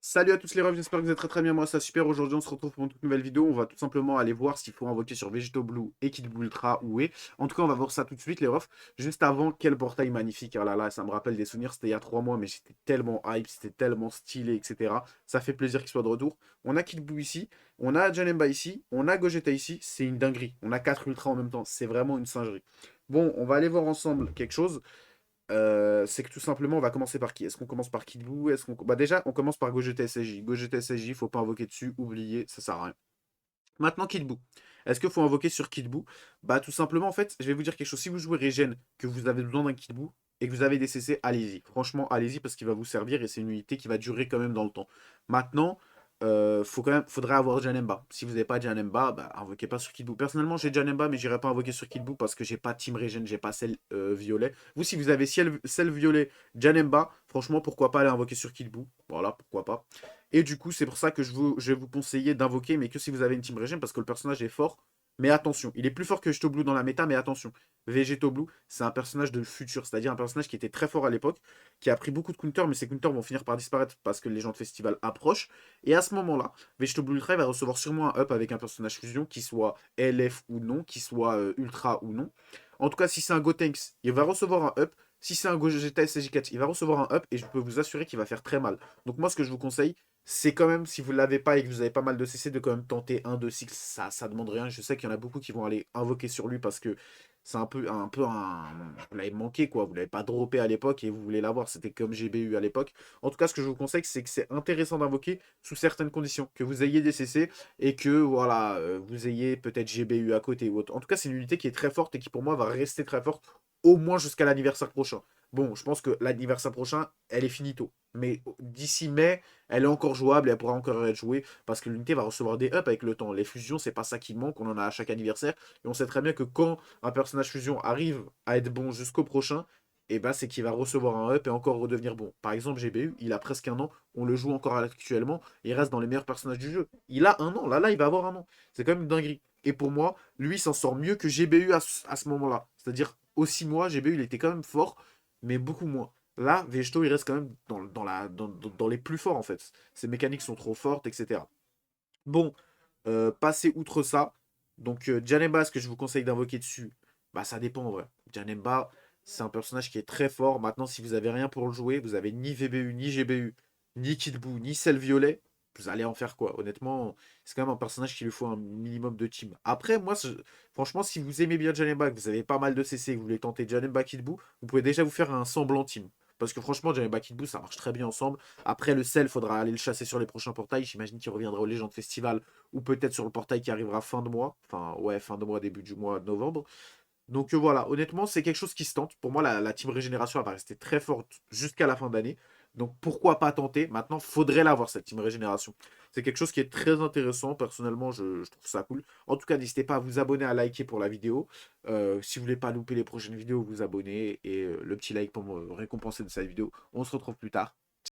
Salut à tous les refs, j'espère que vous êtes très bien, moi ça super. Aujourd'hui on se retrouve pour une toute nouvelle vidéo, on va tout simplement aller voir s'il faut invoquer sur Vegeto Blue et Kid Blue Ultra ou E. En tout cas on va voir ça tout de suite les refs. Juste avant, quel portail magnifique, ah là là, ça me rappelle des souvenirs, c'était il y a 3 mois mais j'étais tellement hype, c'était tellement stylé, etc. Ça fait plaisir qu'il soit de retour. On a Kid Blue ici, on a Janemba ici, on a Gogeta ici, c'est une dinguerie. On a 4 Ultra en même temps, c'est vraiment une singerie. Bon, on va aller voir ensemble quelque chose. C'est que tout simplement, on va commencer par qui? Est-ce qu'on commence par Kid Buu? Bah déjà, on commence par Gogeta SSJ. Gogeta SSJ, faut pas invoquer dessus, oubliez, ça sert à rien. Maintenant, Kid Buu. Est-ce qu'il faut invoquer sur Kid Buu? Bah tout simplement, en fait, je vais vous dire quelque chose. Si vous jouez Regen, que vous avez besoin d'un Kid Buu et que vous avez des CC, allez-y. Franchement, allez-y parce qu'il va vous servir et c'est une unité qui va durer quand même dans le temps. Maintenant, faudrait avoir Janemba. Si vous n'avez pas Janemba, bah invoquez pas sur Kid Buu. Personnellement, j'ai Janemba, mais j'irai pas invoquer sur Kid Buu parce que j'ai pas Team Regen, j'ai pas celle violet. Vous, si vous avez celle violet, Janemba, franchement, pourquoi pas aller invoquer sur Kid Buu? Voilà, pourquoi pas. Et du coup, c'est pour ça que je vais vous conseiller d'invoquer, mais que si vous avez une Team Regen, parce que le personnage est fort. Mais attention, il est plus fort que Vegeto Blue dans la méta, mais attention. Vegeto Blue, c'est un personnage de futur, c'est-à-dire un personnage qui était très fort à l'époque, qui a pris beaucoup de counters, mais ces counters vont finir par disparaître parce que les gens de festival approchent. Et à ce moment-là, Vegeto Blue Ultra va recevoir sûrement un up avec un personnage fusion, qui soit LF ou non, qui soit Ultra ou non. En tout cas, si c'est un Gotenks, il va recevoir un up. Si c'est un Gogeta SJ4, il va recevoir un up et je peux vous assurer qu'il va faire très mal. Donc moi, ce que je vous conseille, c'est quand même, si vous ne l'avez pas et que vous avez pas mal de CC, de quand même tenter un 2 6. Ça demande rien. Je sais qu'il y en a beaucoup qui vont aller invoquer sur lui parce que c'est un. Vous l'avez manqué, quoi. Vous l'avez pas droppé à l'époque et vous voulez l'avoir. C'était comme GBU à l'époque. En tout cas, ce que je vous conseille, c'est que c'est intéressant d'invoquer sous certaines conditions. Que vous ayez des CC et que, voilà, vous ayez peut-être GBU à côté ou autre. En tout cas, c'est une unité qui est très forte et qui, pour moi, va rester très forte au moins jusqu'à l'anniversaire prochain. Bon, je pense que l'anniversaire prochain, elle est finito. Mais d'ici mai, elle est encore jouable et elle pourra encore être jouée parce que l'unité va recevoir des ups avec le temps. Les fusions, c'est pas ça qui manque, on en a à chaque anniversaire. Et on sait très bien que quand un personnage fusion arrive à être bon jusqu'au prochain, et ben c'est qu'il va recevoir un up et encore redevenir bon. Par exemple, GBU, il a presque un an, on le joue encore actuellement, il reste dans les meilleurs personnages du jeu. Il a un an, là, il va avoir un an. C'est quand même une dinguerie. Et pour moi, lui s'en sort mieux que GBU à ce moment-là. C'est-à-dire, aux 6 mois, GBU, il était quand même fort, mais beaucoup moins. Là, Vegeto, il reste quand même dans les plus forts, en fait. Ses mécaniques sont trop fortes, etc. Bon, passer outre ça. Donc, Janemba, ce que je vous conseille d'invoquer dessus, bah ça dépend en vrai. Janemba, c'est un personnage qui est très fort. Maintenant, si vous avez rien pour le jouer, vous avez ni VBU, ni GBU, ni Kid Buu, ni Cell Violet, vous allez en faire quoi? Honnêtement, c'est quand même un personnage qui lui faut un minimum de team. Après, moi, franchement, si vous aimez bien Janemba, que vous avez pas mal de CC, que vous voulez tenter Janemba Kid Buu, vous pouvez déjà vous faire un semblant team. Parce que franchement, Janemba Kid Buu, ça marche très bien ensemble. Après, le sel, faudra aller le chasser sur les prochains portails. J'imagine qu'il reviendra au Legend Festival ou peut-être sur le portail qui arrivera fin de mois. Enfin, ouais, fin de mois, début du mois de novembre. Donc voilà, honnêtement, c'est quelque chose qui se tente. Pour moi, la team régénération, elle va rester très forte jusqu'à la fin d'année. Donc pourquoi pas tenter? Maintenant, faudrait l'avoir, cette team régénération. C'est quelque chose qui est très intéressant. Personnellement, je trouve ça cool. En tout cas, n'hésitez pas à vous abonner, à liker pour la vidéo. Si vous voulez pas louper les prochaines vidéos, vous abonnez. Et le petit like pour me récompenser de cette vidéo. On se retrouve plus tard.